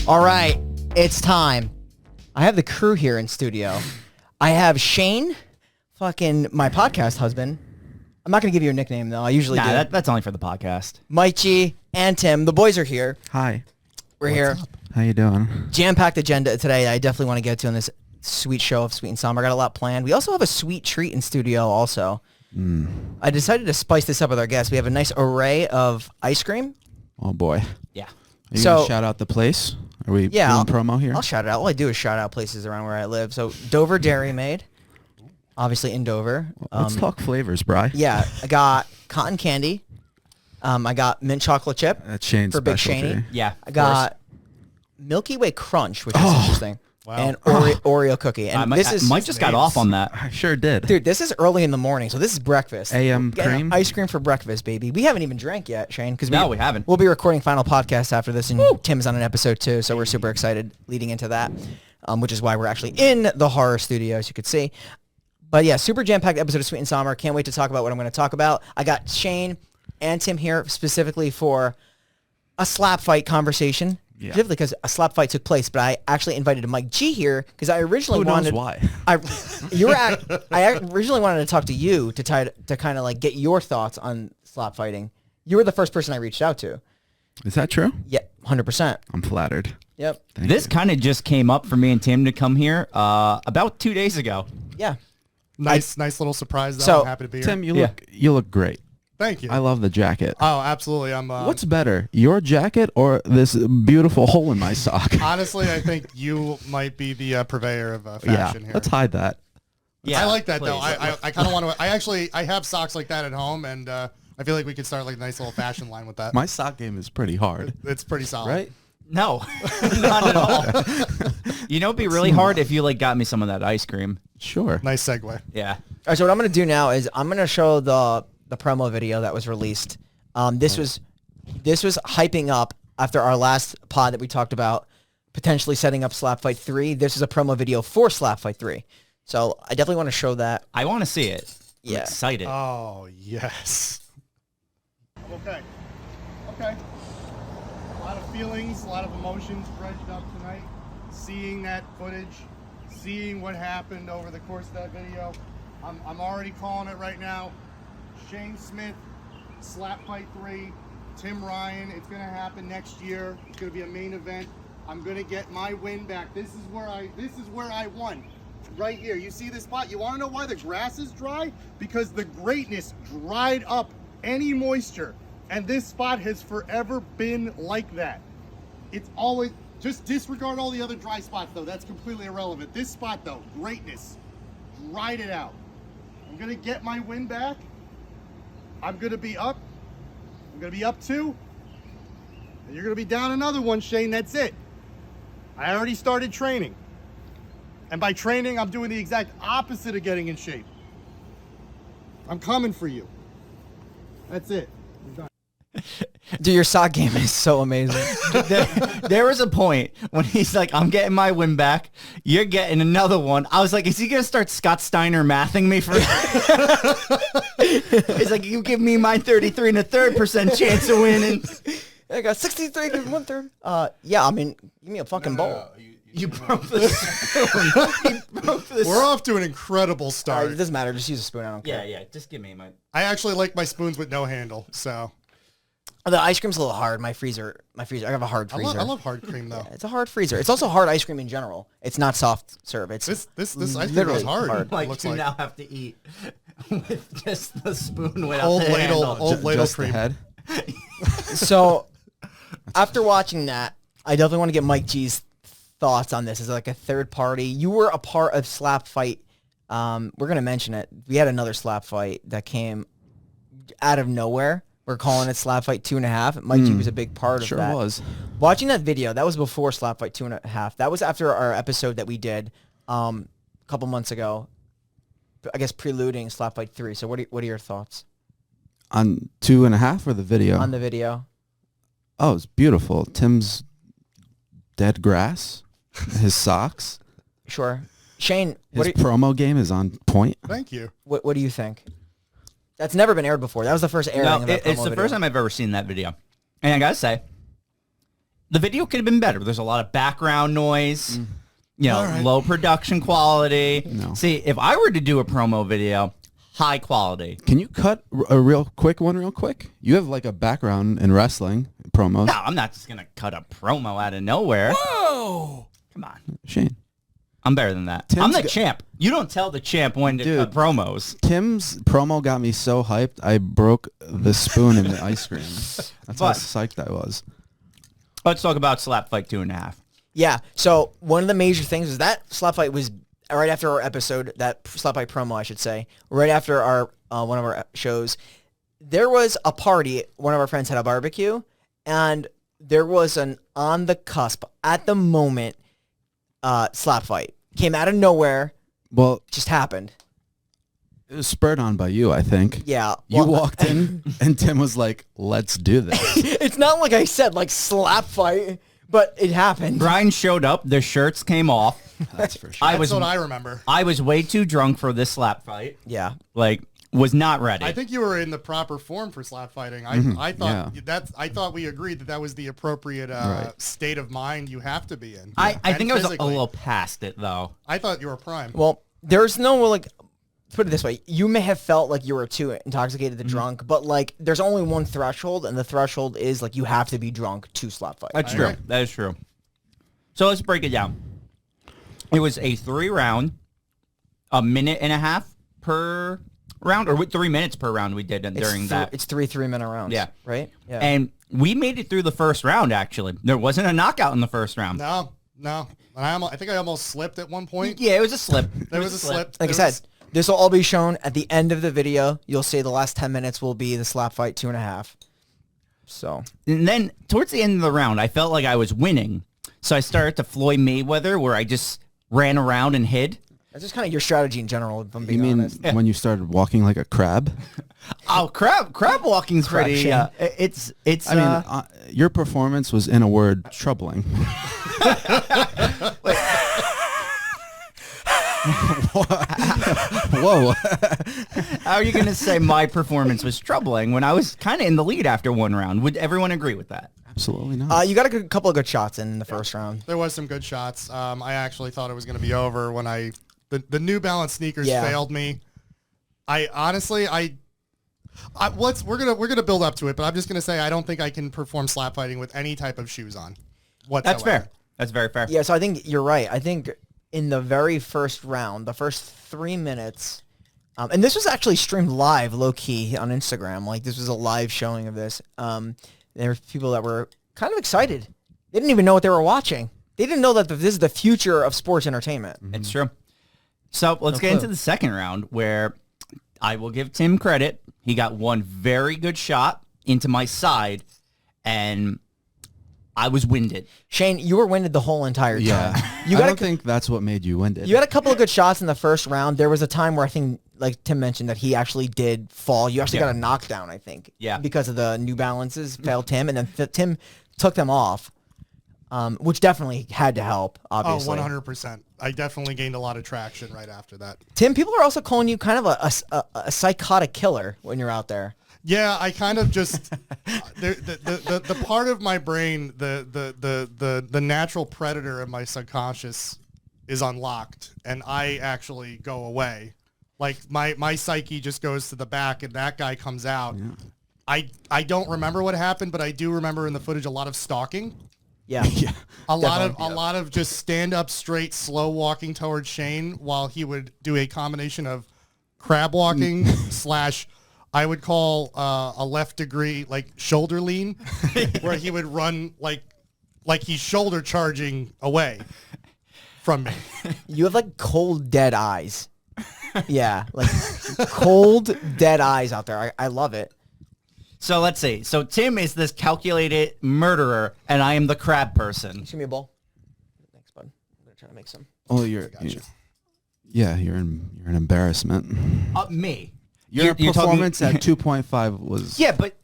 All right, it's time. I have the crew here in studio. I have Shane, fucking my podcast husband. I'm not going to give you a nickname, though. I usually do. That's only for the podcast. Mike G and Tim. The boys are here. Hi. We're here. Up? How you doing? Jam-packed agenda today. I definitely want to get to on this sweet show of Sweet and Somber. I got a lot planned. We also have a sweet treat in studio also. I decided to spice this up with our guests. We have a nice array of ice cream. Oh, boy. Yeah. Are you going to shout out the place? Are we doing promo here? I'll shout it out. All I do is shout out places around where I live. So Dover Dairy Made, obviously in Dover. Let's talk flavors, Bri. Yeah, I got cotton candy. I got mint chocolate chip. That's Shane's for Big specialty. Shaney. Yeah. I got Milky Way Crunch, which is interesting. Wow. And Oreo cookie. And this is Mike just got off on that. I sure did. dude, this is early in the morning, so this is breakfast. AM Getting cream? ice cream for breakfast, baby. We haven't even drank yet, Shane. Because We haven't. We'll be recording final podcast after this, and Tim's on an episode too, so we're super excited leading into that, which is why we're actually in the horror studio, as you could see. But yeah, super jam-packed episode of Sweet and Somber. Can't wait to talk about what I'm going to talk about. I got Shane and Tim here specifically for a slap fight conversation. Yeah. Specifically because a slap fight took place, but I actually invited Mike G here because I originally wanted. Who knows why? I originally wanted to talk to you to kind of like get your thoughts on slap fighting. You were the first person I reached out to. Is that true? Yeah, 100%. I'm flattered. Yep. This kind of just came up for me and Tim to come here about 2 days ago. Yeah. Nice little surprise, though. So, I'm happy to be here. Tim, you look great. Thank you. I love the jacket. Oh, absolutely. I'm. What's better, your jacket or this beautiful hole in my sock? Honestly, I think you might be the purveyor of Yeah, fashion here. let's hide that. Yeah, I like that though. please. I kind of want to. I have socks like that at home, and I feel like we could start like a nice little fashion line with that. My sock game is pretty hard, It's pretty solid, right? No, not at all. You know, it'd be really hard if you like got me some of that ice cream. Sure. Nice segue. Yeah. All right, so what I'm going to do now is I'm going to show the promo video that was released. This was hyping up after our last pod that we talked about potentially setting up Slapfight 3. This is a promo video for Slapfight 3. So I definitely want to show that. I want to see it. I'm Yeah. excited. Oh yes. Okay. A lot of feelings, a lot of emotions dredged up tonight. Seeing that footage, seeing what happened over the course of that video. I'm already calling it right now. Shane Smith, Slapfight 3, Tim Ryan. It's gonna happen next year. It's gonna be a main event. I'm gonna get my win back. This is where I won. Right here. You see this spot? You wanna know why the grass is dry? Because the greatness dried up any moisture. And this spot has forever been like that. It's always, just disregard all the other dry spots though. That's completely irrelevant. This spot though, greatness, dried it out. I'm gonna get my win back. I'm gonna be up. I'm gonna be up 2. And you're gonna be down another one, Shane. That's it. I already started training. And by training, I'm doing the exact opposite of getting in shape. I'm coming for you. That's it. We're done. Dude, your sock game is so amazing. There was a point when he's like, I'm getting my win back. You're getting another one. I was like, is he going to start Scott Steiner mathing me for... He's like, you give me my 33 and a third % chance of winning. I got 63 and 1/3. Yeah, I mean, give me a fucking bowl. You broke the spoon. You broke the We're off to an incredible All right, start. it doesn't matter. Just use a spoon. I don't care. Yeah, just give me my... I actually like my spoons with no handle, so... The ice cream's a little hard. My freezer. I have a hard freezer. I love hard cream though. It's a hard freezer. It's also hard ice cream in general. It's not soft serve. It's This ice cream literally is hard. hard. Like, Looks you like now have to eat with just the spoon without old the ladle, handle. old ladle Just the cream. head. So after watching that, I definitely want to get Mike G's thoughts on this as like a third party. You were a part of Slap Fight. We're gonna mention it. We had another Slap Fight that came out of nowhere. We're calling it Slap Fight 2.5. Mike G was a big part of Sure that. was. Watching that video, that was before Slap Fight 2.5. That was after our episode that we did a couple months ago. I guess preluding Slap Fight 3. So what are your thoughts On 2.5 or the video? on the video? Oh, it's beautiful. Tim's dead grass, his socks. Sure. Shane, His promo game is on point. Thank you. what do you think? That's never been aired before. That was the first airing No, of that it's promo the video. first time I've ever seen that video. And I gotta say, the video could have been better. There's a lot of background noise, All low production quality. No. See, if I were to do a promo video, high quality. Can you cut a real quick? You have like a background in wrestling promos. No, I'm not just going to cut a promo out of nowhere. Whoa! Come on. Shane. I'm better than that. Tim's I'm the go- champ. You don't tell the champ when to cut promos. Tim's promo got me so hyped, I broke the spoon in the ice cream. That's how But- psyched I was. Let's talk about Slapfight 2.5. Yeah. So one of the major things is that Slapfight was right after our episode, that Slapfight promo, I should say, right after our one of our shows. There was a party. One of our friends had a barbecue, and there was an on the cusp at the moment Slapfight came out of nowhere. Well, Just happened. it was spurred on by you, I think. Yeah. You well, walked in, and Tim was like, let's do this. It's not like I said like Slapfight, but it happened. Brian showed up. Their shirts came off. That's for sure. That's what I remember. I was way too drunk for this slap fight. Yeah. Like, was not ready. I think you were in the proper form for slap fighting. I thought I thought we agreed that was the appropriate state of mind you have to be in. I And think I was a physically. little past it, though. I thought you were prime. Well, there's no like. Put it this way: you may have felt like you were too intoxicated to drunk, but like there's only one threshold, and the threshold is like you have to be drunk to slap fight. That's I true. agree. That is true. So let's break it down. It was a 3-round, a minute and a half per round, or 3 minutes per round we did during that. It's 3 3-minute rounds. Yeah. Right. Yeah. And we made it through the first round, actually. There wasn't a knockout in the first round. No. I think I almost slipped at one point. Yeah, it was a slip. There was a slip. like I said, this will all be shown at the end of the video. You'll see the last 10 minutes will be the slap fight 2.5. So And then towards the end of the round, I felt like I was winning. So I started to Floyd Mayweather, where I just ran around and hid. that's just kind of your strategy in general. If I'm You being mean honest. when you started walking like a crab? Oh, crab walking's Crab pretty. shame. It's. I mean, your performance was, in a word, troubling. Whoa. how are you going to say my performance was troubling when I was kind of in the lead after one round? Would everyone agree with that? Absolutely not. You got a couple of good shots in the first round. There was some good shots. I actually thought it was going to be over when the New Balance sneakers Yeah. failed me. I honestly we're gonna build up to it, but I'm just gonna say I don't think I can perform slap fighting with any type of shoes on. Whatsoever. That's fair. That's very fair. Yeah, so I think you're right. I think in the very first round, the first 3 minutes, and this was actually streamed live, low key on Instagram. Like this was a live showing of this. There were people that were kind of excited. They didn't even know what they were watching. They didn't know that this is the future of sports entertainment. It's true. So let's get into the second round, where I will give Tim credit. He got one very good shot into my side, and I was winded. Shane, you were winded the whole entire time. yeah. You I got don't think that's what made you winded. you had a couple of good shots in the first round. There was a time where I think, like Tim mentioned, that he actually did fall. You actually got a knockdown, I think. Yeah. Because of the New Balances failed Tim, and then Tim took them off, which definitely had to help, Oh, obviously. 100%. I definitely gained a lot of traction right after that. Tim, people are also calling you kind of a psychotic killer when you're out there. Yeah, I kind of just the part of my brain, the natural predator of my subconscious is unlocked, and I actually go away. Like my psyche just goes to the back, and that guy comes out. Yeah. I don't remember what happened, but I do remember in the footage a lot of stalking. Yeah. yeah. A lot of just stand up straight, slow walking towards Shane while he would do a combination of crab walking slash I would call a left degree like shoulder lean, where he would run like he's shoulder charging away from me. You have like cold, dead eyes. Yeah. Like cold, dead eyes out there. I love it. So let's see. So Tim is this calculated murderer, and I am the crab person. Give me a ball. Thanks, bud. I'm going to try to make some. Oh, you're an embarrassment. Me. Your You're performance talking- at 2.5 was... Yeah, but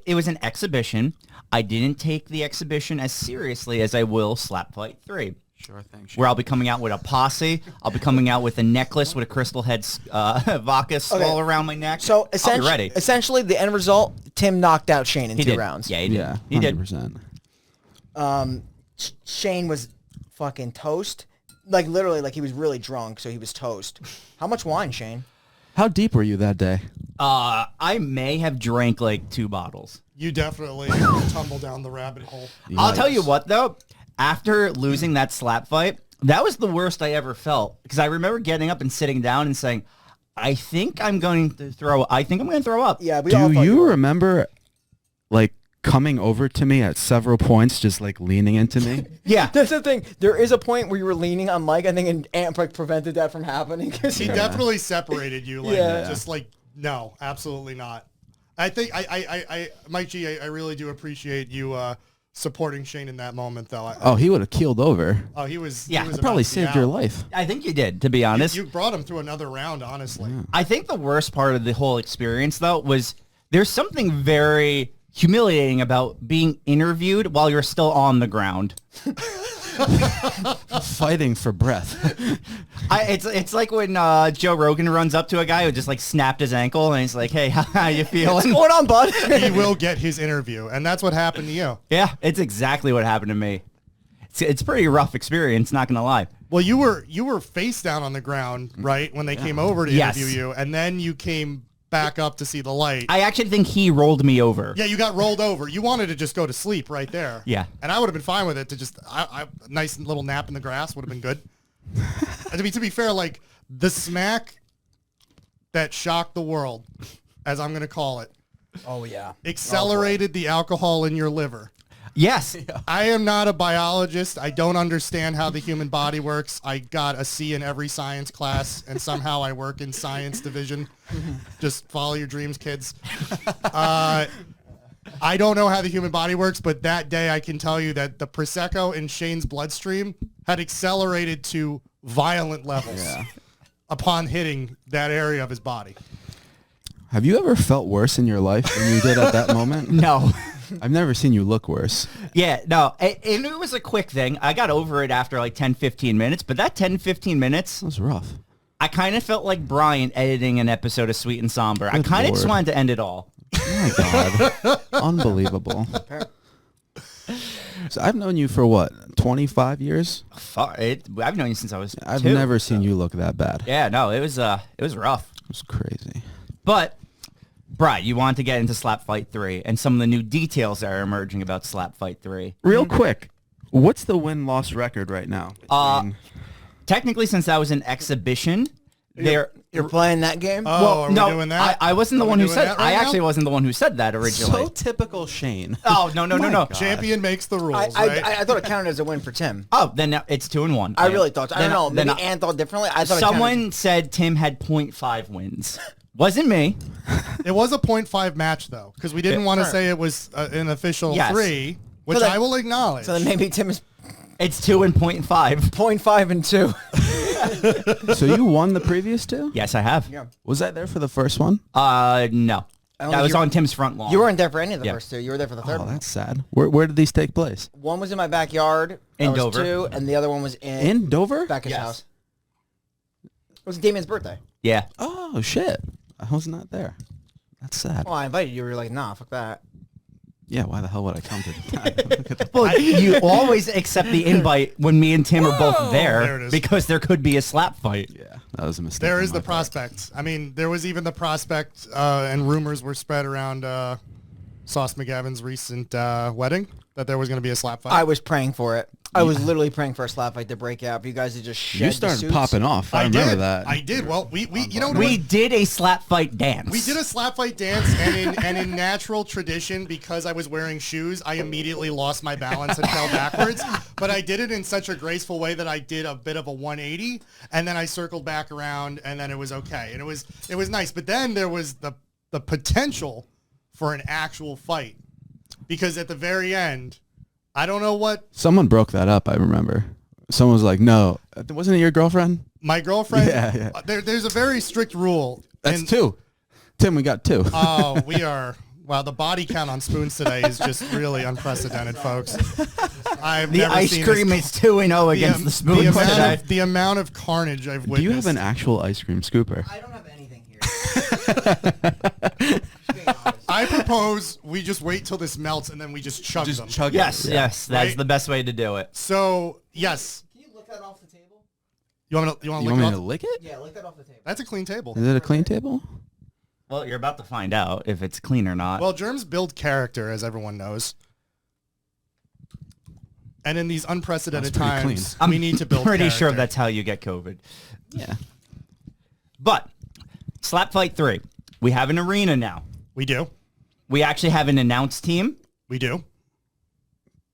it was an exhibition. I didn't take the exhibition as seriously as I will Slapfight 3. Sure thing. Where I'll be coming out with a posse. I'll be coming out with a necklace with a crystal head vodka skull around my neck. So I'll be ready. essentially, the end result, Tim knocked out Shane in He two did. rounds. Yeah, he did. Yeah, He did. 100%. Shane was fucking toast. Like, literally, like, he was really drunk, so he was toast. How much wine, Shane? How deep were you that day? I may have drank like 2 bottles. You definitely tumble down the rabbit hole. I'll tell you what, though. After losing that slap fight, that was the worst I ever felt. Because I remember getting up and sitting down and saying, I think I'm going to throw up. Yeah, we all Do thought you were. remember, like, coming over to me at several points, just, like, leaning into me? Yeah. That's the thing. There is a point where you were leaning on Mike, I think, and Amp like prevented that from happening. He definitely separated you. Like, just like, no, absolutely not. I think Mike G, I really do appreciate you supporting Shane in that moment, though. Oh, he would have keeled over. Oh, he was. Yeah. he was I probably about to be saved your out. life. I think you did, to be honest. You brought him through another round, honestly. I think the worst part of the whole experience, though, was there's something very humiliating about being interviewed while you're still on the ground. Fighting for breath. It's like when Joe Rogan runs up to a guy who just like snapped his ankle and he's like, hey, how you feeling? What's going on, bud? He will get his interview, and that's what happened to you. Yeah, it's exactly what happened to me. It's a pretty rough experience, not gonna lie. Well, you were face down on the ground, right, when they came over to Yes. interview you, and then you came back up to see the light. I actually think he rolled me over. Yeah, you got rolled over. You wanted to just go to sleep right there. Yeah. And I would have been fine with it to just, a nice little nap in the grass would have been good. And to be fair, like, the smack that shocked the world, as I'm going to call it, Oh, yeah. accelerated the alcohol in your liver. Yes. I am not a biologist. I don't understand how the human body works. I got a C in every science class, and somehow I work in science division. Just follow your dreams, kids. I don't know how the human body works, but that day I can tell you that the Prosecco in Shane's bloodstream had accelerated to violent levels upon hitting that area of his body. Have you ever felt worse in your life than you did at that moment? No. I've never seen you look worse. Yeah, no. And it was a quick thing. I got over it after like 10, 15 minutes, but that 10, 15 minutes, That was rough. I kind of felt like Brian editing an episode of Sweet and Somber. I Good kind of just Lord. wanted to end it all. Oh my God. Unbelievable. So I've known you for what, 25 years? I've known you since I was I've 2. never seen you look that bad. Yeah, no, it was rough. It was crazy. But, Brian, you wanted to get into Slapfight 3 and some of the new details that are emerging about Slapfight 3. Real quick, what's the win-loss record right now? Technically, since that was an exhibition, You're playing that game? Oh, are we doing that? I wasn't the Are we one who doing said. that right I now? actually wasn't the one who said that originally. So typical Shane. Oh no. Champion makes the rules, I, right? I thought it counted as a win for Tim. Oh, then it's 2-1. I really thought. I don't know. then Maybe Ann thought differently. I thought it counted someone said Tim had 0.5 wins. Wasn't me. It was a 0.5 match, though, because we didn't want to Sure. say it was an official Yes. 3, which So then- I will acknowledge. So then maybe Tim is It's 2 and 0.5. 0.5 and 2. So you won the previous two? Yes, I have. Yeah. Was I there for the first one? No. I don't That think was you- on Tim's front lawn. You weren't there for any of the Yeah. first 2. You were there for the third Oh, one. that's sad. Where did these take place? One was in my backyard. That In was Dover. 2, and the other one was In Dover? Becca's Yes. house. It was Damien's birthday. Yeah. Oh, shit. I was not there. That's sad. Well, I invited you. You were like, nah, fuck that. Yeah, why the hell would I come to that? Well, you always accept the invite when me and Tim are both There it there is. because there could be a slap fight. Yeah, that was a mistake. There on is my the part. prospect. I mean, there was even the prospect, and rumors were spread around Sauce McGavin's recent wedding that there was going to be a slap fight. I was praying for it. I was literally praying for a slap fight to break out. You guys had just shed You the started suits. popping off. I remember did. that. I did. Well, we you know what it We was? did a slap fight dance. We did a slap fight dance, and in natural tradition, because I was wearing shoes, I immediately lost my balance and fell backwards. But I did it in such a graceful way that I did a bit of a 180, and then I circled back around, and then it was okay, and it was nice. But then there was the potential for an actual fight, because at the very end, I don't know what Someone broke that up, I remember. Someone was like, no. Wasn't it your girlfriend? my girlfriend. Yeah. There's a very strict rule. That's and- 2. Tim, we got 2. Oh, we are. Wow, the body count on spoons today is just really unprecedented, folks. I've The never ice seen cream this. is 2-0 against the spoon today. The amount of carnage I've witnessed. Do you have an actual ice cream scooper? I don't have anything here. Just being honest. I propose we just wait till this melts and then we just chug them. Chug Yes, it. yes, that's the best way to do it. So, yes. Can you lick that off the table? You want You to want lick me it to off? lick it? Yeah, lick that off the table. That's a clean table. Is it a clean table? Well, you're about to find out if it's clean or not. Well, germs build character, as everyone knows. And in these unprecedented That's pretty times, I'm we need to build pretty sure character. that's how you get COVID. Yeah. But Slapfight 3, we have an arena now. We do. We actually have an announced team. We do.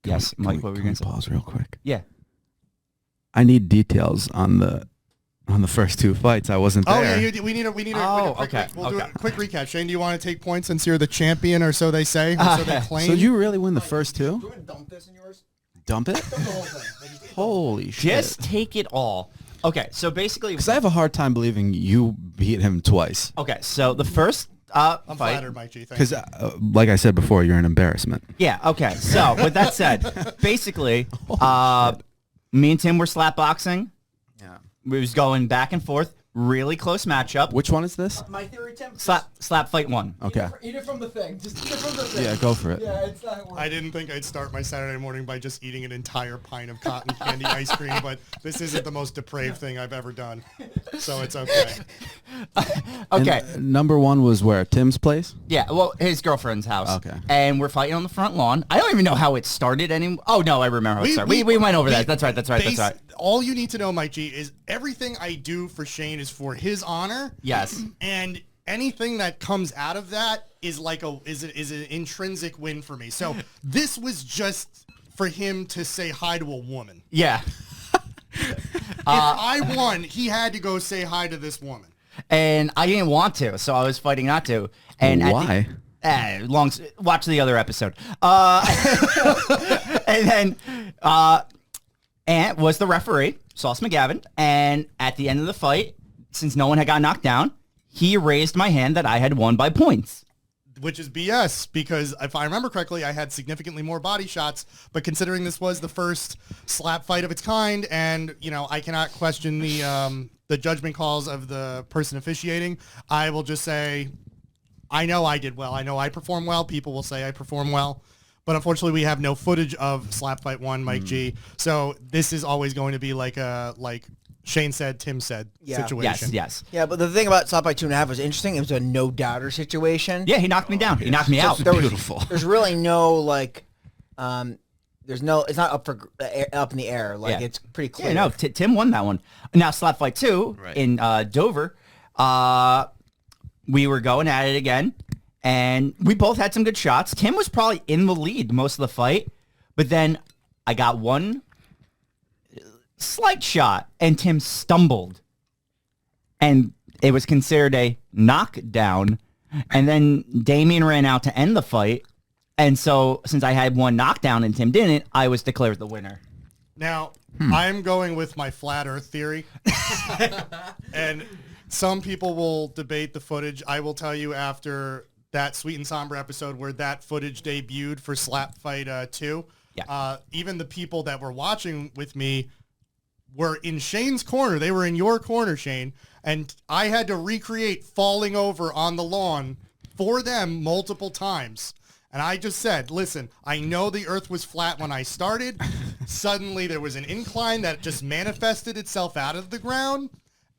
Yes, Mike, what were you going to say? Pause real quick. Yeah. I need details on the first 2 fights. I wasn't there. Oh, yeah, we need a Oh, quick, okay, we'll do okay. a quick recap. Shane, do you want to take points since you're the champion, or so they say, or so they claim? So did you really win the first 2? Do you want to dump this in yours? Dump it? Dump the whole thing. Like, just Holy shit. Just take it all. Okay, so basically... Because I have a hard time believing you beat him twice. Okay, so the first I'm fight... flattered, Mike G. Thank Because, you. like I said before, you're an embarrassment. Yeah, okay. So, with that said, basically, me and Tim were slapboxing. Yeah. We was going back and forth. Really close matchup. Which one is this? My theory, Tim. Slap fight 1. Okay. Eat it from the thing. Just eat it from the thing. Yeah, go for it. Yeah, it's not working. I didn't think I'd start my Saturday morning by just eating an entire pint of cotton candy ice cream, but this isn't the most depraved thing I've ever done, so it's okay. Okay. And number 1 was where? Tim's place? Yeah, well, his girlfriend's house. Okay. And we're fighting on the front lawn. I don't even know how it started anymore. Oh, no, I remember how it started. We went over that. That's right. All you need to know, Mike G, is everything I do for Shane is for his honor. Yes. And anything that comes out of that is like is an intrinsic win for me. So this was just for him to say hi to a woman. Yeah. If I won, he had to go say hi to this woman. And I didn't want to, so I was fighting not to. And Why? Watch the other episode. And then Ant was the referee, Sauce McGavin, and at the end of the fight, since no one had got knocked down, he raised my hand that I had won by points. Which is BS, because if I remember correctly, I had significantly more body shots, but considering this was the first slap fight of its kind, and, you know, I cannot question the judgment calls of the person officiating, I will just say, I know I did well. I know I performed well. People will say I performed well. But unfortunately, we have no footage of Slap Fight 1, Mike G. So this is always going to be like Shane said, Tim said situation. Yes. Yeah, but the thing about Slap by 2.5 was interesting. It was a no doubter situation. Yeah, he knocked me down. He knocked me out. Beautiful. There's really no there's no. It's not up in the air. Like it's pretty clear. Yeah, no, Tim won that one. Now Slap Fight 2 in Dover, we were going at it again, and we both had some good shots. Tim was probably in the lead most of the fight, but then I got one slight shot, and Tim stumbled, and it was considered a knockdown. And then Damien ran out to end the fight, and so since I had one knockdown and Tim didn't, I was declared the winner. Now, I'm going with my flat earth theory. And some people will debate the footage. I will tell you after that Sweet and Somber episode where that footage debuted for Slap Fight 2, even the people that were watching with me were in Shane's corner. They were in your corner, Shane. And I had to recreate falling over on the lawn for them multiple times. And I just said, listen, I know the earth was flat when I started. Suddenly there was an incline that just manifested itself out of the ground.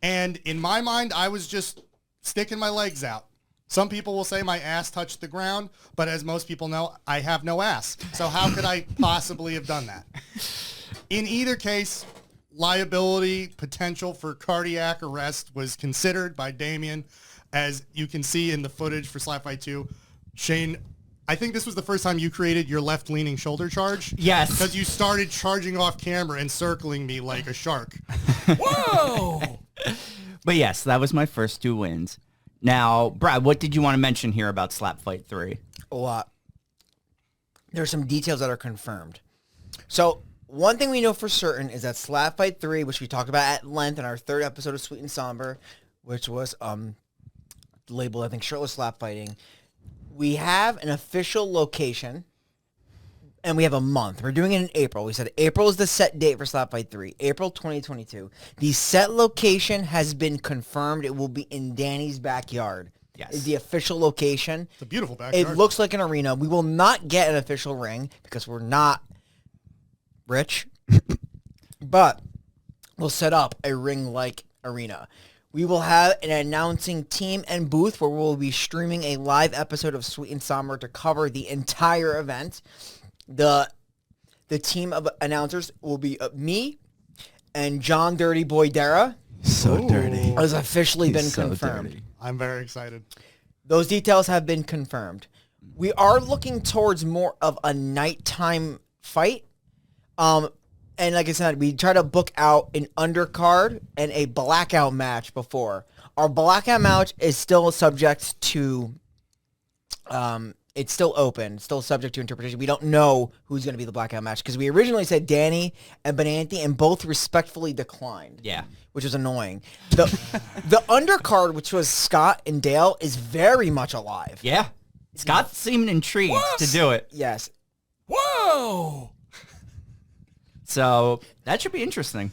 And in my mind, I was just sticking my legs out. Some people will say my ass touched the ground, but as most people know, I have no ass. So how could I possibly have done that? In either case, liability potential for cardiac arrest was considered by Damien, as you can see in the footage for Slap Fight 2. Shane, I think this was the first time you created your left-leaning shoulder charge. Yes. Because you started charging off camera and circling me like a shark. Whoa! But yes, that was my first 2 wins. Now, Brad, what did you want to mention here about Slap Fight 3? A lot. There are some details that are confirmed. So one thing we know for certain is that Slap Fight 3, which we talked about at length in our 3rd episode of Sweet and Somber, which was labeled, I think, Shirtless Slap Fighting, we have an official location, and we have a month. We're doing it in April. We said April is the set date for Slap Fight 3, April 2022. The set location has been confirmed. It will be in Danny's backyard. Yes. is the official location. It's a beautiful backyard. It looks like an arena. We will not get an official ring because we're not rich, but we'll set up a ring-like arena. We will have an announcing team and booth where we'll be streaming a live episode of Sweet and Somber to cover the entire event. The team of announcers will be me and John Dirty Boy Dara. So dirty. Has officially been He's so confirmed. dirty. I'm very excited. Those details have been confirmed. We are looking towards more of a nighttime fight. And like I said, we try to book out an undercard and a blackout match before. Our blackout match is still subject to, it's still open, still subject to interpretation. We don't know who's going to be the blackout match because we originally said Danny and Benanthi and both respectfully declined. Yeah. Which is annoying. The undercard, which was Scott and Dale, is very much alive. Yeah. Scott seemed intrigued to do it. Yes. Whoa! So that should be interesting.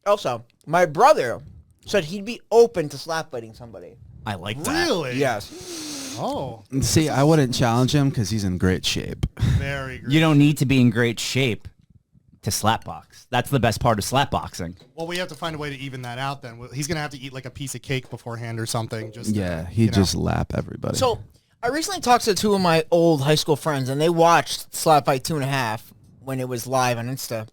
Also, my brother said he'd be open to slap fighting somebody. I like that. Really? Yes. Oh, See, I wouldn't challenge him because he's in great shape. very great. You don't need to be in great shape to slap box. That's the best part of slap boxing. Well, we have to find a way to even that out then. He's going to have to eat like a piece of cake beforehand or something. Just to, Yeah, he'd just lap everybody. So, I recently talked to two of my old high school friends, and they watched Slapfight 2.5 when it was live on Insta.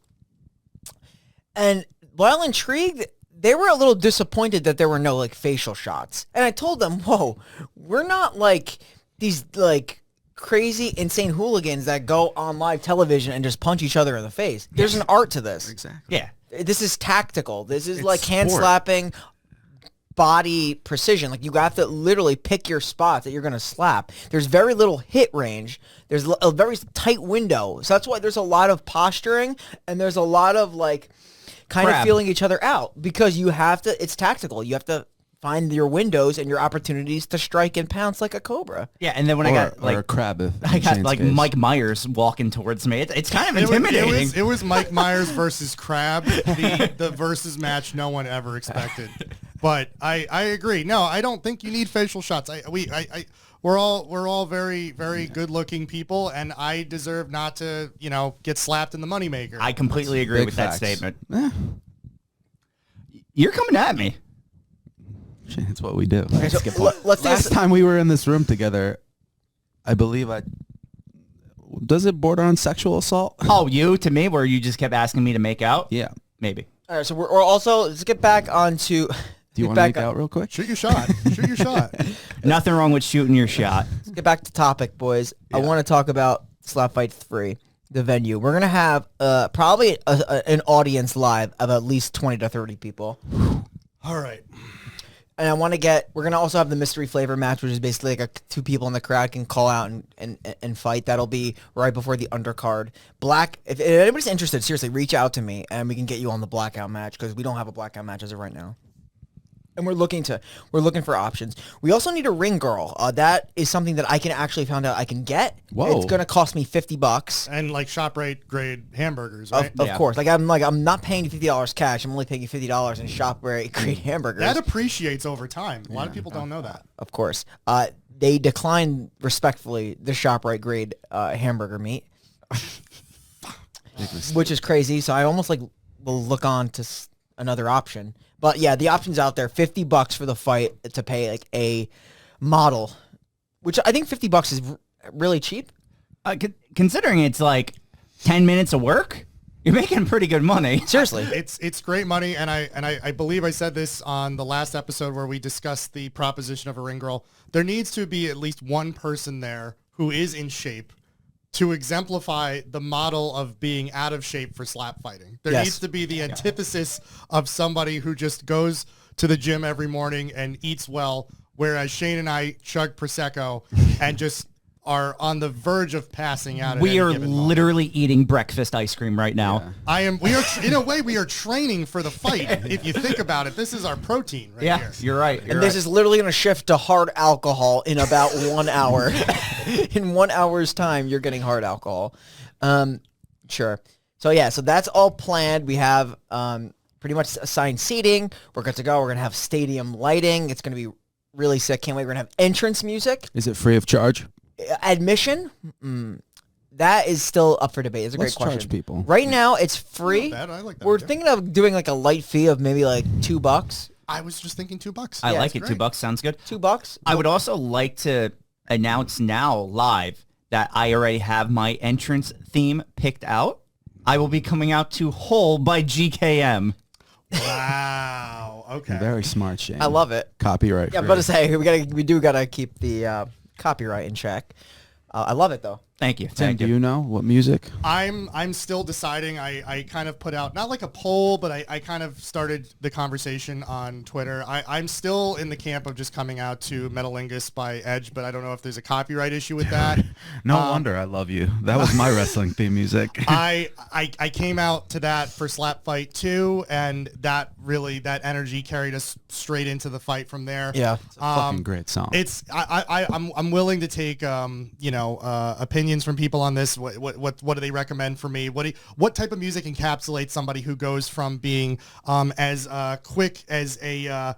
And while intrigued, they were a little disappointed that there were no, like, facial shots. And I told them, whoa, we're not, like, these, like, crazy, insane hooligans that go on live television and just punch each other in the face. There's an art to this. Exactly. Yeah. This is tactical. This is It's like hand sport. slapping, body precision. Like you have to literally pick your spots that you're going to slap. There's very little hit range. There's a very tight window. So that's why there's a lot of posturing and there's a lot of like kind of Crab. feeling each other out because you have to, it's tactical. You have to find your windows and your opportunities to strike and pounce like a cobra. Yeah, and then when I got or a like crab if I got Shane's like case. Mike Myers walking towards me. It's kind of It intimidating. it was Mike Myers versus Crab, the versus match no one ever expected. But I agree. No, I don't think you need facial shots. We're all very, very good looking people, and I deserve not to, get slapped in the moneymaker. I completely agree Big with facts. that statement. Eh, You're coming at me. Shane, it's what we do. So let's do Last this. time we were in this room together, I believe does it border on sexual assault? Oh, you to me, where you just kept asking me to make out? Yeah. Maybe. All right, so we're also, let's get back onto... Do you want to make out real quick? Shoot your shot. Shoot your shot. Nothing wrong with shooting your shot. Let's get back to topic, boys. I want to talk about Slapfight 3, the venue. We're going to have probably an audience live of at least 20 to 30 people. All right. And we're going to also have the mystery flavor match, which is basically like two people in the crowd can call out and fight. That'll be right before the undercard. If anybody's interested, seriously, reach out to me and we can get you on the blackout match because we don't have a blackout match as of right now. And we're looking for options. We also need a ring girl. That is something that I can actually find out I can get. Whoa. It's going to cost me $50. And like ShopRite grade hamburgers, right? Of Yeah. course. I'm not paying you $50 cash. I'm only paying you $50 in ShopRite grade hamburgers. That appreciates over time. A lot of people don't know that. Of course. They decline respectfully the ShopRite grade hamburger meat, which is crazy. So I almost will look on to another option. But yeah, the option's out there. $50 for the fight to pay like a model, which I think $50 is really cheap. Considering it's like 10 minutes of work, you're making pretty good money. Seriously. It's great money, and I believe I said this on the last episode where we discussed the proposition of a ring girl. There needs to be at least one person there who is in shape to exemplify the model of being out of shape for slap fighting. There Yes. needs to be the antithesis of somebody who just goes to the gym every morning and eats well, whereas Shane and I chug Prosecco and just are on the verge of passing out. We at are any given moment. literally eating breakfast ice cream right now. We are in a way we are training for the fight. If you think about it, this is our protein right Yeah, here. you're right. And this is literally going to shift to hard alcohol in about 1 hour. In 1 hour's time, you're getting hard alcohol. Sure. So that's all planned. We have pretty much assigned seating. We're good to go. We're going to have stadium lighting. It's going to be Really sick. Can't wait. We're going to have entrance music. Is it free of charge? Admission? That is still up for debate. It's a Let's great question. charge people. Right now, it's free. Not bad. I like that We're idea. thinking of doing like a light fee of maybe like $2. I was just thinking $2. I Yeah, like it's it. great. $2 sounds good. $2. I would also like to announce now live that I already have my entrance theme picked out. I will be coming out to Hole by GKM. Wow. Okay. Very smart, Shane. I love it. Copyright. Yeah, I'm free. about to say we do gotta keep the copyright in check. I love it though. Thank you. Tim, Thank do you. you know what music? I'm still deciding. I kind of put out not like a poll, but I kind of started the conversation on Twitter. I'm still in the camp of just coming out to Metalingus by Edge, but I don't know if there's a copyright issue with that. No wonder I love you. That was my wrestling theme music. I came out to that for Slapfight 2, and that energy carried us straight into the fight from there. Yeah. Fucking great song. I'm willing to take opinions from people on this. What do they recommend for me? What type of music encapsulates somebody who goes from being as quick as a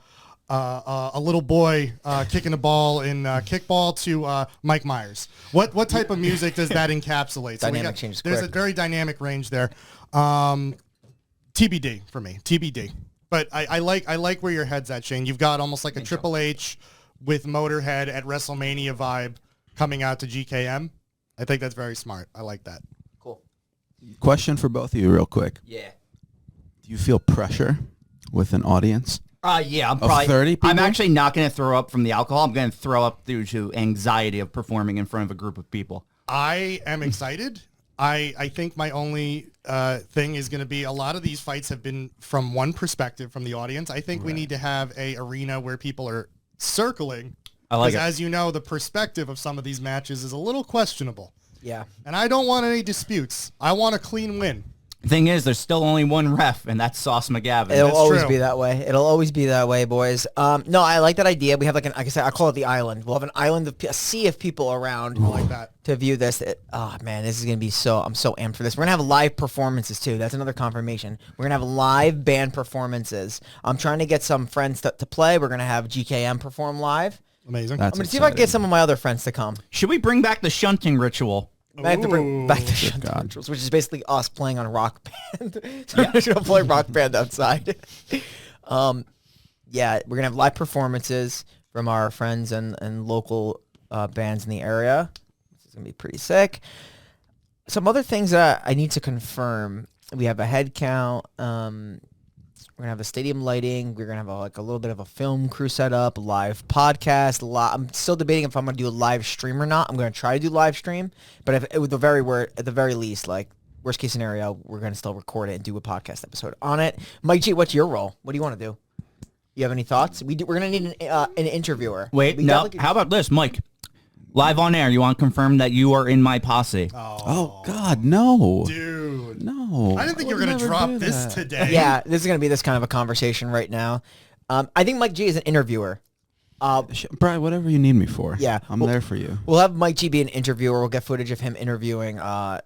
little boy kicking a ball in kickball to Mike Myers? What type of music does that encapsulate? Dynamic changes There's quick. a very dynamic range there. TBD for me. TBD. But I like where your head's at, Shane. You've got almost like a Triple H with Motorhead at WrestleMania vibe coming out to GKM. I think that's very smart. I like that. Cool. Question for both of you real quick. Yeah. Do you feel pressure with an audience? Yeah, I'm Of probably 30 I'm people? actually not going to throw up from the alcohol. I'm going to throw up due to anxiety of performing in front of a group of people. I am excited. I think my only thing is going to be a lot of these fights have been from one perspective from the audience. I think we need to have a arena where people are circling. I like Because it. as you know, the perspective of some of these matches is a little questionable. Yeah. And I don't want any disputes. I want a clean win. Thing is, there's still only one ref, and that's Sauce McGavin. It'll That's always true. be that way. It'll always be that way, boys. No, I like that idea. We have like I said, I call it the island. We'll have an island of a sea of people around like that. to view this. Oh man, this is gonna be I'm so amped for this. We're gonna have live performances too. That's another confirmation. We're gonna have live band performances. I'm trying to get some friends to play. We're gonna have GKM perform live. Amazing. That's I'm gonna see if I can get exciting. some of my other friends to come. Should we bring back the shunting ritual? I have to bring back the Shunt God. Rituals, which is basically us playing on Rock Band. So we're gonna play Rock Band outside. Yeah, we're gonna have live performances from our friends and local bands in the area. This is gonna be pretty sick. Some other things that I need to confirm. We have a head count. We're gonna have a stadium lighting. We're gonna have a little bit of a film crew set up, live podcast. I'm still debating if I'm gonna do a live stream or not. I'm gonna try to do live stream, but at the very least, like worst case scenario, we're gonna still record it and do a podcast episode on it. Mike G, what's your role? What do you want to do? You have any thoughts? We're gonna need an interviewer. Wait, We no. definitely- How about this, Mike? Live on air, you want to confirm that you are in my posse? Oh God, no, Dude. no! I didn't think I you were would going to never drop do this that. today. Yeah, this is gonna be this kind of a conversation right now. I think Mike G is an interviewer. Brian, whatever you need me for. Yeah. I'm Well- there for you. We'll have Mike G be an interviewer. We'll get footage of him interviewing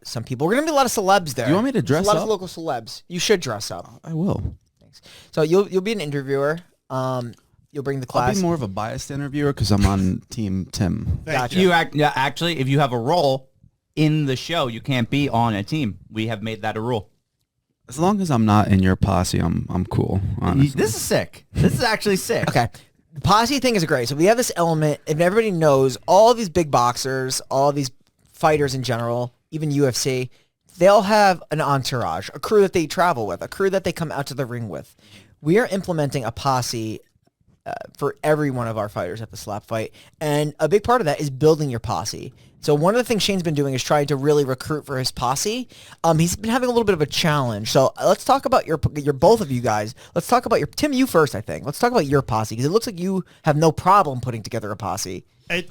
some people. We're gonna be a lot of celebs there. Do you want me to dress There's a lot up? of local celebs. You should dress up. I will. So you'll be an interviewer. You'll bring the I'll class. be more of a biased interviewer because I'm on Team Tim. Thank You actually, if you have a role in the show, you can't be on a team. We have made that a rule. As long as I'm not in your posse, I'm cool. Honestly. This is sick. This is actually sick. Okay. The posse thing is great. So we have this element, and everybody knows all these big boxers, all these fighters in general, even UFC, they'll have an entourage, a crew that they travel with, a crew that they come out to the ring with. We are implementing a posse for every one of our fighters at the Slap Fight, and a big part of that is building your posse. So one of the things Shane's been doing is trying to really recruit for his posse. He's been having a little bit of a challenge. So let's talk about your both of you guys. Let's talk about Tim, you first, I think. Let's talk about your posse, because it looks like you have no problem putting together a posse. I've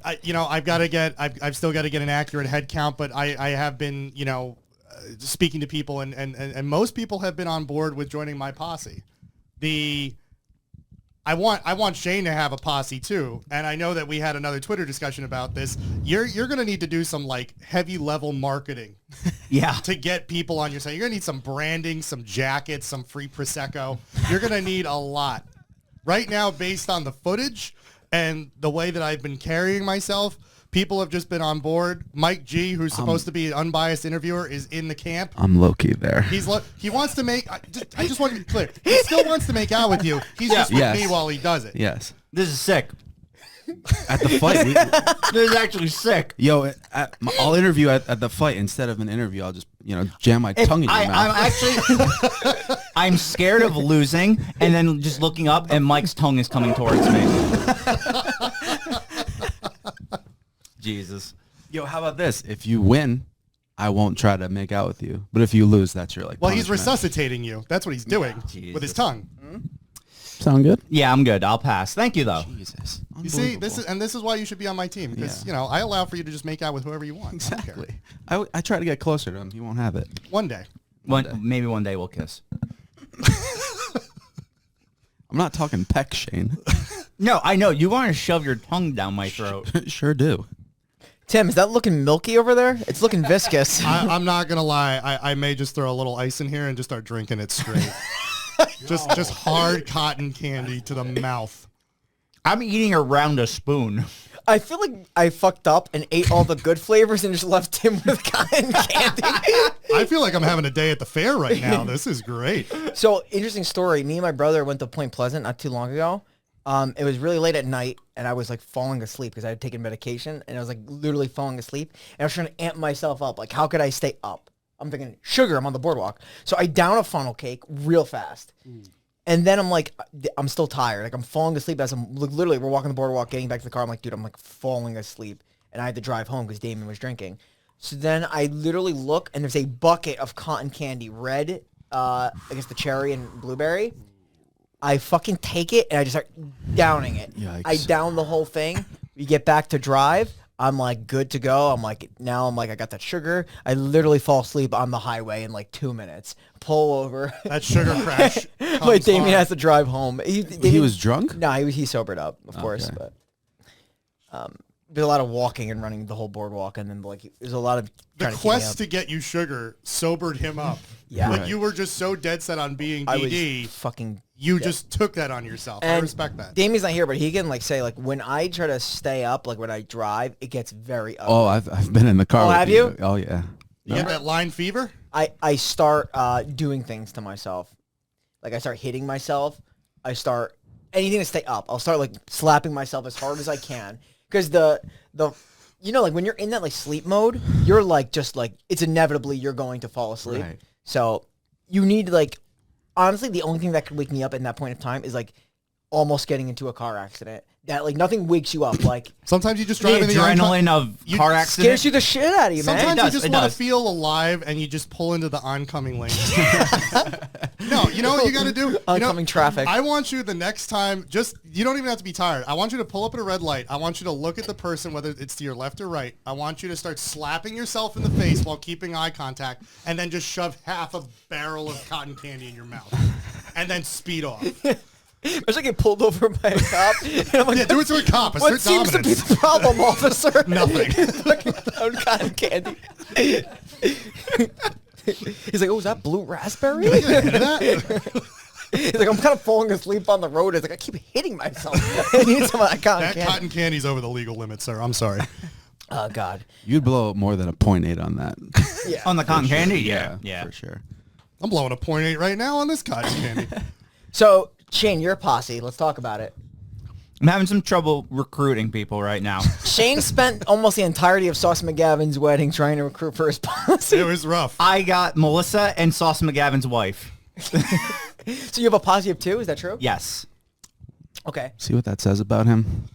still got to get an accurate head count, but I have been, speaking to people, and most people have been on board with joining my posse. I want Shane to have a posse too, and I know that we had another Twitter discussion about this. You're gonna need to do some like heavy level marketing Yeah. to get people on your side. You're gonna need some branding, some jackets, some free prosecco. You're gonna need a lot. Right now, based on the footage, and the way that I've been carrying myself, people have just been on board. Mike G, who's supposed to be an unbiased interviewer, is in the camp. I'm low-key there. He wants to make. I just want to be clear. He still wants to make out with you. He's just with me while he does it. Yes. This is sick. At the fight. This is actually sick. Yo, I'll interview at the fight. Instead of an interview, I'll just, jam my tongue in your mouth. I'm scared of losing, and then just looking up, and Mike's tongue is coming towards me. Jesus. Yo, how about this? If you win, I won't try to make out with you. But if you lose, that's your Well, he's resuscitating you. That's what he's doing with his tongue. Sound good? Yeah, I'm good. I'll pass. Thank you, though. Jesus. You see, this is why you should be on my team because I allow for you to just make out with whoever you want. Exactly. I try to get closer to him. He won't have it. One day. Maybe one day we'll kiss. I'm not talking peck, Shane. No, I know. You want to shove your tongue down my throat. Sure do. Tim, is that looking milky over there? It's looking viscous. I'm not gonna lie. I may just throw a little ice in here and just start drinking it straight. just hard cotton candy to the mouth. I'm eating around a spoon. I feel like I fucked up and ate all the good flavors and just left Tim with cotton candy. I feel like I'm having a day at the fair right now. This is great. So, interesting story. Me and my brother went to Point Pleasant not too long ago. It was really late at night, and I was like falling asleep because I had taken medication, and I was like literally falling asleep. And I was trying to amp myself up. Like, how could I stay up? I'm thinking, sugar, I'm on the boardwalk. So I down a funnel cake real fast. And then I'm like, I'm still tired. Like, I'm falling asleep as I'm literally, we're walking the boardwalk, getting back to the car. I'm like, dude, I'm like falling asleep. And I had to drive home because Damien was drinking. So then I literally look, and there's a bucket of cotton candy, red, I guess the cherry and blueberry. I fucking take it, and I just start downing it. Yikes. I down the whole thing. We get back to drive. I'm like good to go. I'm like, I got that sugar. I literally fall asleep on the highway in like 2 minutes. Pull over. That sugar crash. Like Damien has to drive home. He was drunk? No, he sobered up, of course. But there's a lot of walking and running the whole boardwalk, and then like there's a lot of The quest to get you sugar sobered him up. Yeah. Like you were just so dead set on being DD. I was fucking. You just took that on yourself. I respect that. Damien's not here, but he can like say like when I try to stay up, like when I drive, it gets very ugly. Oh, I've been in the car. Oh, with have you? Oh, yeah. You get that line fever? I start doing things to myself. Like I start hitting myself. I start anything to stay up. I'll start like slapping myself as hard as I can. Because the like when you're in that like sleep mode, you're like just like it's inevitably you're going to fall asleep. Right. So you need like honestly the only thing that could wake me up in that point of time is like almost getting into a car accident. That like nothing wakes you up. Like sometimes you just The drive in the adrenaline of car accident. scares you the shit out of you, man. Sometimes you just want to does. feel alive and you just pull into the oncoming lane. No, you know what you got to do? Oncoming traffic. I want you the next time, you don't even have to be tired. I want you to pull up at a red light. I want you to look at the person, whether it's to your left or right. I want you to start slapping yourself in the face while keeping eye contact and then just shove half a barrel of cotton candy in your mouth and then speed off. I was like get pulled over by a cop. And I'm like, Yeah, do it to a cop. what Assert seems to be dominance. the problem, officer? Nothing. Looking down cotton candy. He's like, oh, is that blue raspberry? He's like, I'm kind of falling asleep on the road. It's like, I keep hitting myself. I need some of that cotton That candy. cotton candy's over the legal limit, sir. I'm sorry. Oh, God. You'd blow more than a 0.8 on that. Yeah. On the cotton candy? Yeah, Yeah. for sure. I'm blowing a 0.8 right now on this cotton candy. So, Shane, you're a posse. Let's talk about it. I'm having some trouble recruiting people right now. Shane spent almost the entirety of Sauce McGavin's wedding trying to recruit for his posse. It was rough. I got Melissa and Sauce McGavin's wife. So you have a posse of two? Is that true? Yes. Okay. See what that says about him?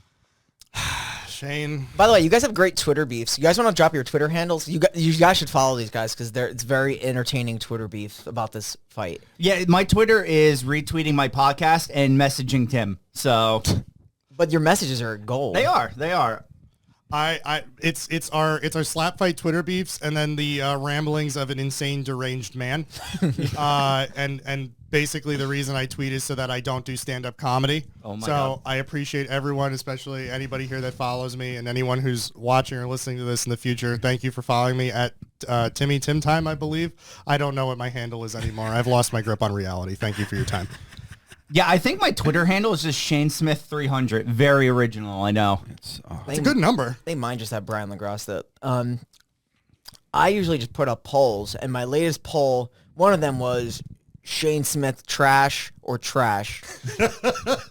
Shane. By the way, you guys have great Twitter beefs. You guys want to drop your Twitter handles? You guys should follow these guys because it's very entertaining Twitter beef about this fight. Yeah, my Twitter is retweeting my podcast and messaging Tim. So But your messages are gold. they are. It's our Slapfight Twitter beefs and then the ramblings of an insane deranged man. And basically the reason I tweet is so that I don't do stand-up comedy. Oh my so God. I appreciate everyone, especially anybody here that follows me and anyone who's watching or listening to this in the future. Thank you for following me at Timmy Tim Time, I believe. I don't know what my handle is anymore. I've lost my grip on reality. Thank you for your time. Yeah, I think my Twitter handle is just Shane Smith 300. Very original, I know. It's a good number. They might just have Brian LaGrosse that. I usually just put up polls, and my latest poll, one of them was Shane Smith trash or trash,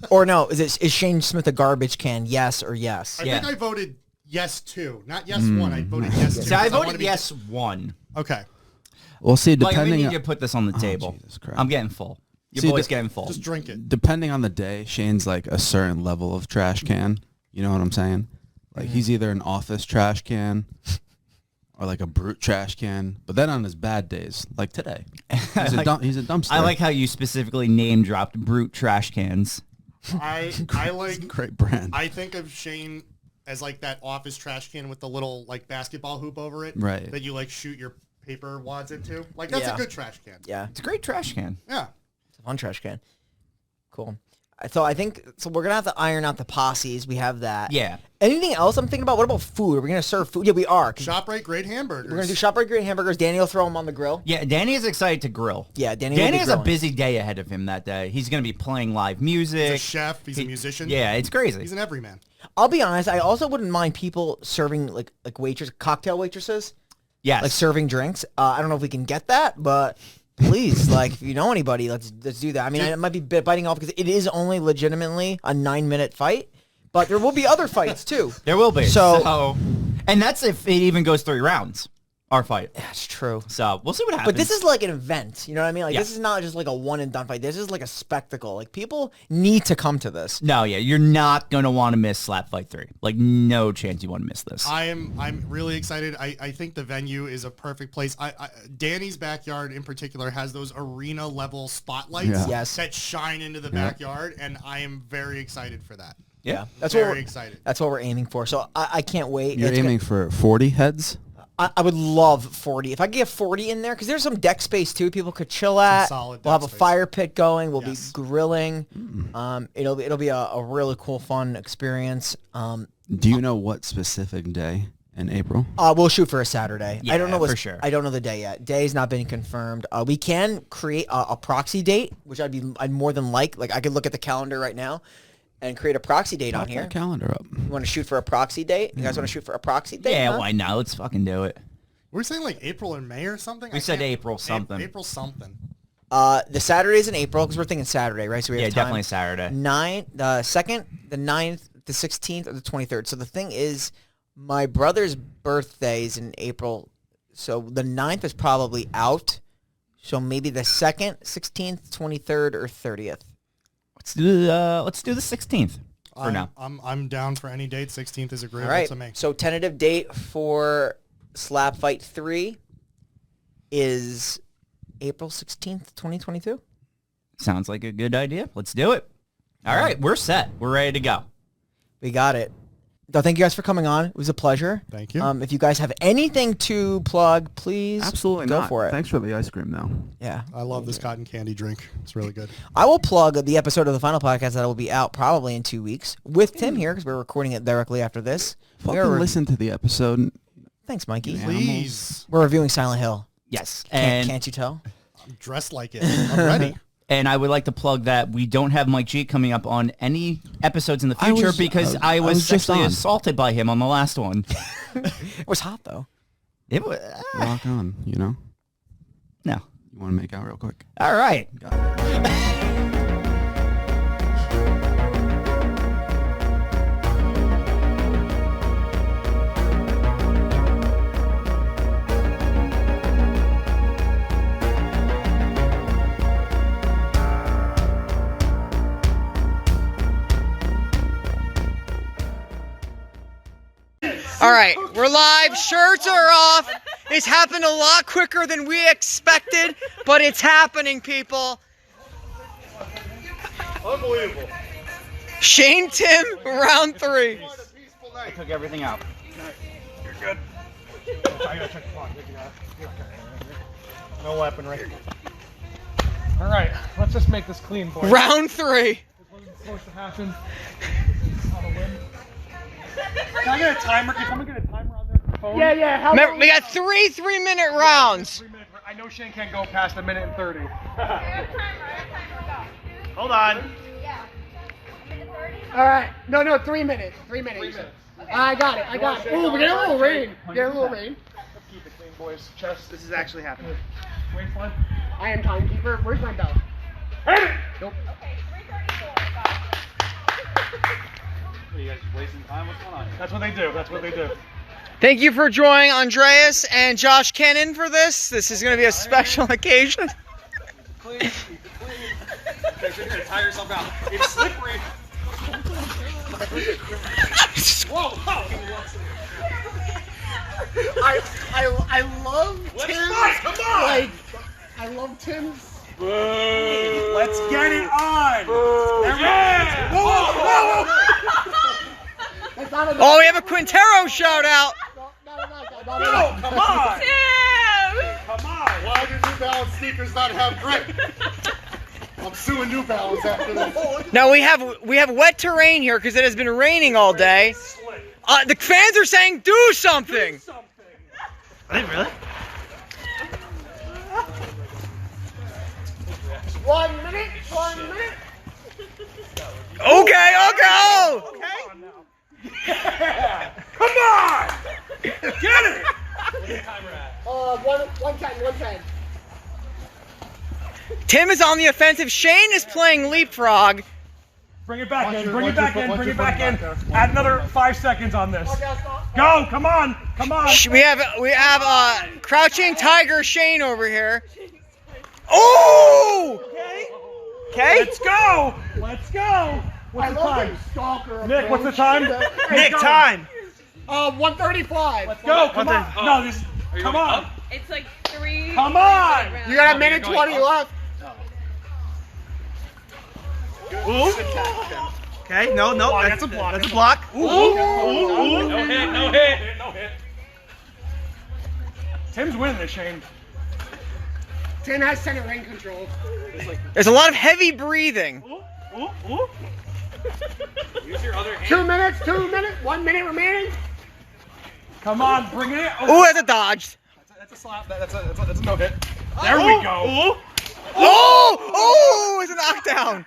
or no, is Shane Smith a garbage can? Yes or yes? I think I voted yes 2, not yes 1. I voted yes 2. So I voted yes 1. Okay. We'll see. Like, Depending, we need to put this on the table. Jesus Christ. I'm getting full. Your boy's getting full. Just drink it. Depending on the day, Shane's like a certain level of trash can. You know what I'm saying? Like he's either an office trash can or like a brute trash can. But then on his bad days, like today, he's a dumpster. I like how you specifically name dropped brute trash cans. I like great brand. I think of Shane as like that office trash can with the little like basketball hoop over it, Right. That you like shoot your paper wads into. Like that's a good trash can. Yeah, It's a great trash can. Yeah. it's a fun trash can. Cool. So I think we're gonna have to iron out the posses. We have that. Yeah. Anything else I'm thinking about? What about food? Are we gonna serve food? Yeah, we are. ShopRite great hamburgers. We're gonna do ShopRite great hamburgers. Danny will throw them on the grill. Yeah, Danny is excited to grill. Yeah, Danny will be has a grilling. busy day ahead of him that day. He's going to be playing live music. He's a chef. He's a musician. Yeah, it's crazy. He's an everyman. I'll be honest. I also wouldn't mind people serving like cocktail waitresses, Yes. like serving drinks. I don't know if we can get that, but please, like, if you know anybody, let's do that. I mean, it might be biting off because it is only legitimately a 9-minute fight, but there will be other fights too. There will be. So, and that's if it even goes 3 rounds, our fight. that's true. So we'll see what happens. But this is like an event, you know what I mean? Like, Yeah. this is not just like a one and done fight. This is like a spectacle. Like, people need to come to this. No, yeah, you're not going to want to miss Slapfight 3. Like, no chance you want to miss this. I'm really excited. I think the venue is a perfect place. Danny's backyard in particular has those arena level spotlights Yeah. Yes. that shine into the backyard, and I am very excited for that. Yeah. That's Very what we're excited. That's what we're aiming for. So I can't wait. You're It's aiming for 40 heads? I would love 40. If I could get 40 in there, because there's some deck space too. People could chill at. solid We'll have deck a space. fire pit going. We'll Yes. be grilling. It'll be a really cool, fun experience. Do you know what specific day in April? We'll shoot for a Saturday. I don't Yeah, know for sure. I don't know the day yet. Day's not been confirmed. We can create a proxy date, which I'd more than like I could look at the calendar right now and create a proxy date on Lock here. that calendar up. You want to shoot for a proxy date? You guys want to shoot for a proxy date? Yeah, huh? why not? Let's fucking do it. We're saying like April and May or something? We said April something. April something. The Saturday's in April because we're thinking Saturday, right? So we have Yeah, time. definitely Saturday. The 2nd, the 9th, the 16th, or the 23rd. So the thing is, my brother's birthday is in April, so the 9th is probably out. So maybe the 2nd, 16th, 23rd, or 30th. Let's do the 16th for now. I'm down for any date. 16th is agreeable All right. to me. So tentative date for Slap Fight 3 is April 16th, 2022. Sounds like a good idea. Let's do it. All right, we're set. We're ready to go. We got it. So thank you guys for coming on. It was a pleasure. Thank you. If you guys have anything to plug, please Absolutely go not. for it. Thanks for the ice cream, though. Yeah. I love this cotton candy drink. It's really good. I will plug the episode of the final podcast that will be out probably in 2 weeks with Tim here because we're recording it directly after this. Fucking listen to the episode. Thanks, Mikey. Please. We're reviewing Silent Hill. Yes. Can't you tell? I'm dressed like it. I'm ready. And I would like to plug that we don't have Mike G coming up on any episodes in the future because I was just sexually on. assaulted by him on the last one. It was hot, though. It was, Rock on, you know? no. You want to make out real quick? All right. All right, we're live. Shirts are off. It's happened a lot quicker than we expected, but it's happening, people. Unbelievable. Shane Tim, round 3. I took everything out. You're good. I gotta check the clock. No weaponry. All right, let's just make this clean, boys. Round 3. This wasn't supposed to happen. This is on a whim. Can I get a timer? Can someone get a timer on their phone? Yeah. How Remember, long? we got 3 3-minute rounds. 3 minutes. I know Shane can't go past 1 minute and 30. Hold on. All right. No, 3 minutes. 3 minutes. I got it. Oh, we get a little rain. Let's keep it clean, boys. Chest. This is actually happening. Wait, fun. I am timekeeper. Where's my bell? Nope. Are you guys wasting time? What's going on? That's what they do. Thank you for joining Andreas and Josh Kennan for this. This is going to be a special occasion. Okay, so you're gonna tire yourself out. It's slippery. Whoa! I love Tim's. Come on! Like, I love Tim's. Let's get it on! Yeah! Whoa! That's not enough. Oh, we have a Quintero shout out. No, Come on! Come on! Why do New Balance sneakers not have grip? I'm suing New Balance after this. Now we have wet terrain here because it has been raining all day. The fans are saying do something. Are they really? 1 minute. Okay, go. Come on! Get it! 110. Tim is on the offensive. Shane is playing leapfrog. Bring it back in. Bring it back in. Add another 5 seconds on this. Go! Come on! We have crouching tiger Shane over here. Oh! Okay. Let's go! What's the time? Nick, what's the time? Nick, time! 135. Let's go! Come on! No, this. Come on! It's like 3. Come on! You got a minute 20 left. Okay, no, That's a block. That's a block. No hit. Tim's winning this, Shane. Tim has center ring control. There's a lot of heavy breathing. Use your other hand. 2 minutes. 1 minute remaining. Come on, bring it in. Oh, that's a dodged. That's a slap. That's a no hit. There we go. Oh, it's a knockdown.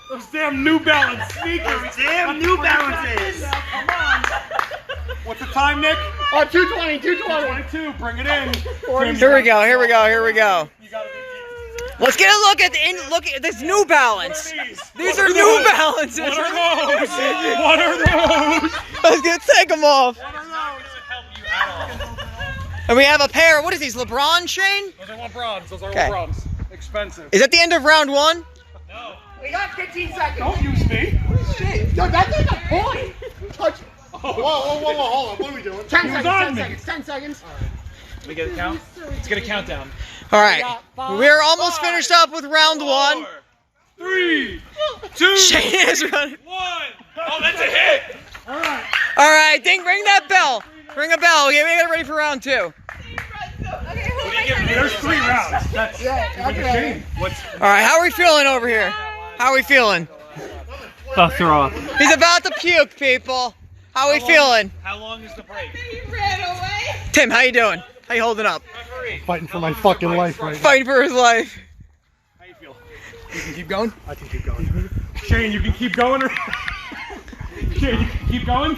Those damn New Balance sneakers. Damn New Balances. Come on. What's the time, Nick? 220. 22. Bring it in. Here we go. You gotta Let's get a look at this New Balance. These are New Balances. What are those? Let's take them off. What are those? And we have a pair. What is these? LeBron, Shane? Those are LeBrons. Okay. Expensive. Is that the end of round 1? No. We got 15 seconds. Don't use me. Dude, that's like a point. Touch. Whoa, hold on. What are we doing? 10 was seconds. on 10 me. seconds. 10 seconds. We get a count? Let's get a countdown. All right. We're almost finished up with round 1. 3, 2, Shane is running. 1. Oh, that's a hit. All right, Ding, ring that bell. Ring a bell. Okay, we get ready for round 2. Okay, who am I turning? There's 3 rounds. That's Okay. All right, how are we feeling over here? How are we feeling? Throw up. He's about to puke, people. How are we feeling? How long is the break? He ran away. Tim, how you doing? How you holding up? Fighting for my fucking life right now. Fighting for his life. How you feel? You can keep going? I can keep going. Shane, you can keep going. Shane, you can keep going.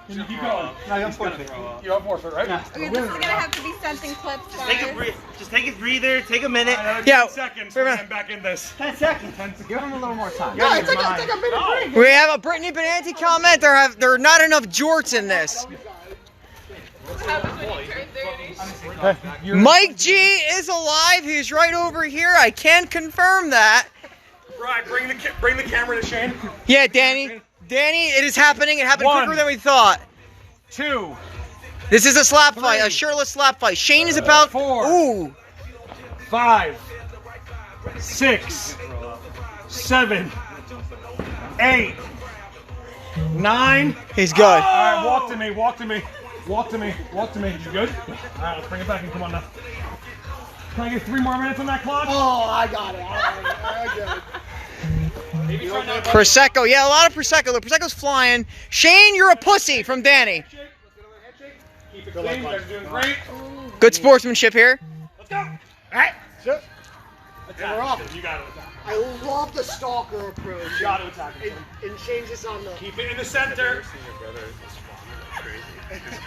Can you keep going? No, I'm forfeit. You have forfeit, right? Okay, this is gonna have to be sent in clips, guys. Just take a breather. Take a minute. Yeah. 10 seconds. We're getting back in this. 10 seconds. 10 seconds. Give him a little more time. No, it's like a minute break. We have a Brittany Benanti comment. There are not enough jorts in this. Mike G is alive. He's right over here. I can confirm that. Right, bring the camera to Shane. Yeah, Danny, it is happening. It happened 1, quicker than we thought. 2, This is a slap fight, a shirtless slap fight. Shane is about 4. Ooh. 5, 6, 7, 8, 9. He's good. All right, walk to me. You good? All right, let's bring it back and come on now. Can I get 3 more minutes on that clock? Oh, I got it. I got it. Prosecco, yeah, a lot of Prosecco. The Prosecco's flying. Shane, you're a pussy from Danny. Keep it clean. You guys are doing great. Good sportsmanship here. Let's go. All right. We're off. You got it. I love the stalker approach. Got to attack him. And change this on the. Keep it in the center.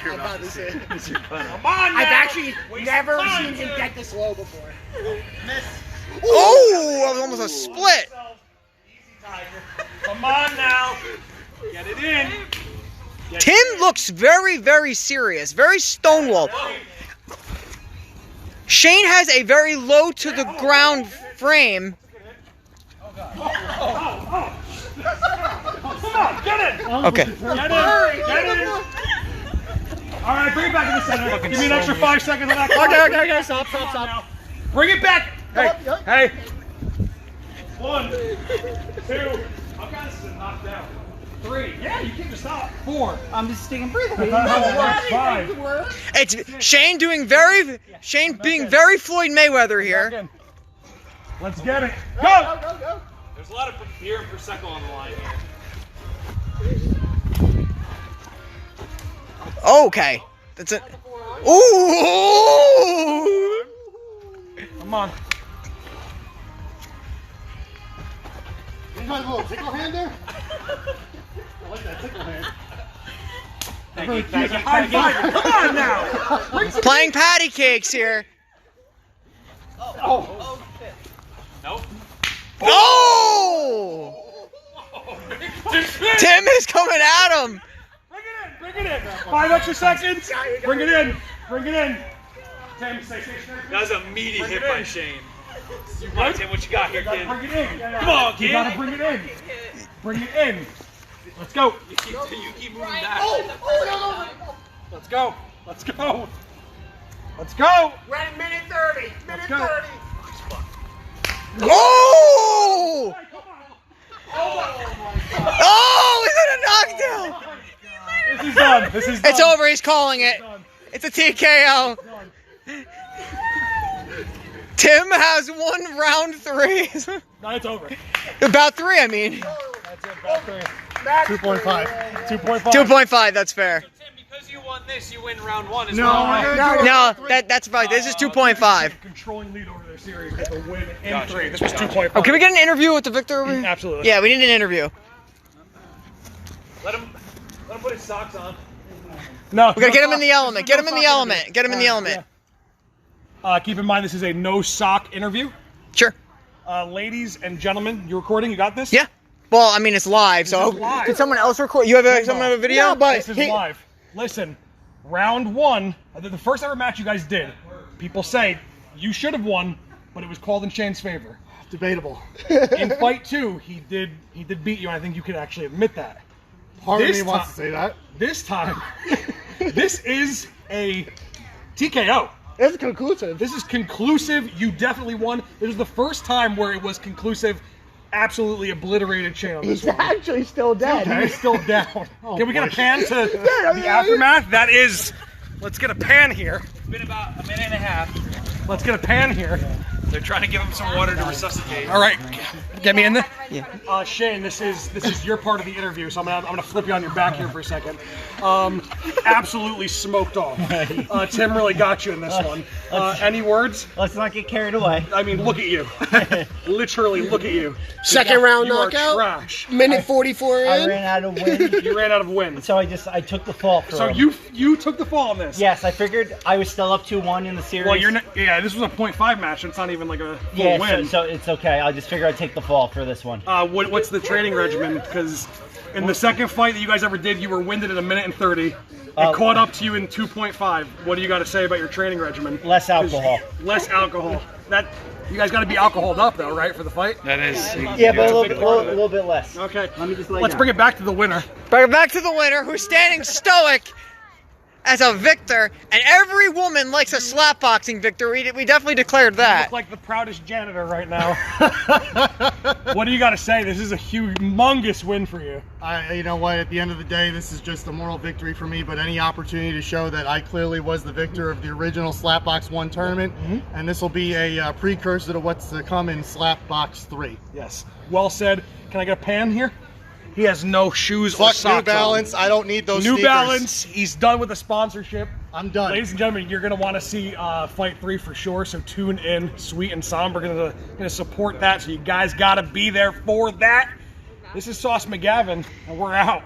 I'm about to say. Come on now. I've actually Waste never time, seen him Tim. get this low before. Oh, that was almost a split. Easy, Tiger. Come on now. Get it in. Tim looks very, very serious, very stonewalled. Shane has a very low to the ground frame. Come on, get in. Okay. Get in. All right, bring it back in the center. Give me an extra 5 seconds on that clock. Okay, stop. Now. Bring it back. Hey. 1, 2. I've got this knockdown. 3. Yeah, you can't just stop. 4. I'm just sticking breathing. 5. It's Shane being very Floyd Mayweather here. Let's get it. Go. There's a lot of beer and Prosecco on the line here. Okay. That's it. Ooh! Come on. You got a little tickle hand there? I like that tickle hand. Thank you. High five. Come on now. Playing patty cakes here. Oh. Nope. Oh! Tim is coming at him. Bring it in. 5 extra seconds. Bring it in. Tim, stay stationary. That was a meaty hit by Shane. Right, Tim, what you got here, kid? Bring it in. Come on, You kid. gotta bring it in. Bring it in. Let's go. You keep moving back. Let's go. Let's go. Let's go. We're at minute 30. Minute go. 30. Oh! Oh, he's in a knockdown. This is done. This is done. It's over. He's calling it. It's a TKO. Tim has won round 3. No, it's over. About 3, I mean. That's it. Back 3. 2.5. 2.5. 2.5, that's fair. Tim, because you won this, you win round 1 as No, well. No, that's fine. This is 2.5. Controlling lead over their series with a win in 3. This was 2.5. Oh, can we get an interview with the victor over here? Absolutely. Yeah, we need an interview. Let him put his socks on. No. We gotta get him in the element. Get him in the element. Get him in the element. Keep in mind this is a no sock interview. Sure. Ladies and gentlemen, you recording? You got this? Yeah. Well, I mean, it's live, so. is live. Did someone else record? You have someone have a video? Yeah, but This is live. Listen, round 1, the first ever match you guys did, people say you should have won, but it was called in Shane's favor. Debatable. In fight 2, he did beat you, and I think you could actually admit that. Part of This me wants time- to say that. This time, this is a TKO. It's conclusive. This is conclusive. You definitely won. This is the first time where it was conclusive. Absolutely obliterated Shane on this He's one. actually still dead. He's still down. Can we get a pan to the aftermath? That is. Let's get a pan here. It's been about a minute and a half. Let's get a pan here. They're trying to give him some water to resuscitate. All right, get me in there. Yeah. Shane, this is your part of the interview, so I'm gonna flip you on your back here for a second. Absolutely smoked off. Tim really got you in this one. Any words? Let's not get carried away. I mean, look at you. Literally, look at you. Second round You are knockout. trash. Minute 44 in. I ran out of wind, You ran out of wind. so I took the fall for So him. you took the fall on this. Yes, I figured I was still up 2-1 in the series. Well, you're not. Yeah, this was a .5 match. It's not even like a full Yeah, win. so it's okay. I just figured I'd take the fall for this one. What's the training regimen? Because in the second fight that you guys ever did, you were winded at 1 minute and 30. It caught up to you in 2.5. What do you got to say about your training regimen? Less alcohol. Less alcohol. That you guys got to be alcoholed up though, right, for the fight? That is. Yeah, but a big part of it. little bit less. Okay. Let me just lay Let's down. bring it back to the winner. Bring it back to the winner, who's standing stoic as a victor, and every woman likes a slapboxing victor. We definitely declared You that. look like the proudest janitor right now. What do you got to say? This is a humongous win for you. You know what? At the end of the day, this is just a moral victory for me. But any opportunity to show that I clearly was the victor of the original Slapbox 1 tournament, and this will be a precursor to what's to come in Slapbox 3. Yes. Well said. Can I get a pan here? He has no shoes or Fuck socks New Balance. on. I don't need those New sneakers. Balance. He's done with the sponsorship. I'm done. Ladies and gentlemen, you're going to want to see Fight 3 for sure, so tune in. Sweet and Somber going to support that, so you guys got to be there for that. This is Sauce McGavin, and we're out.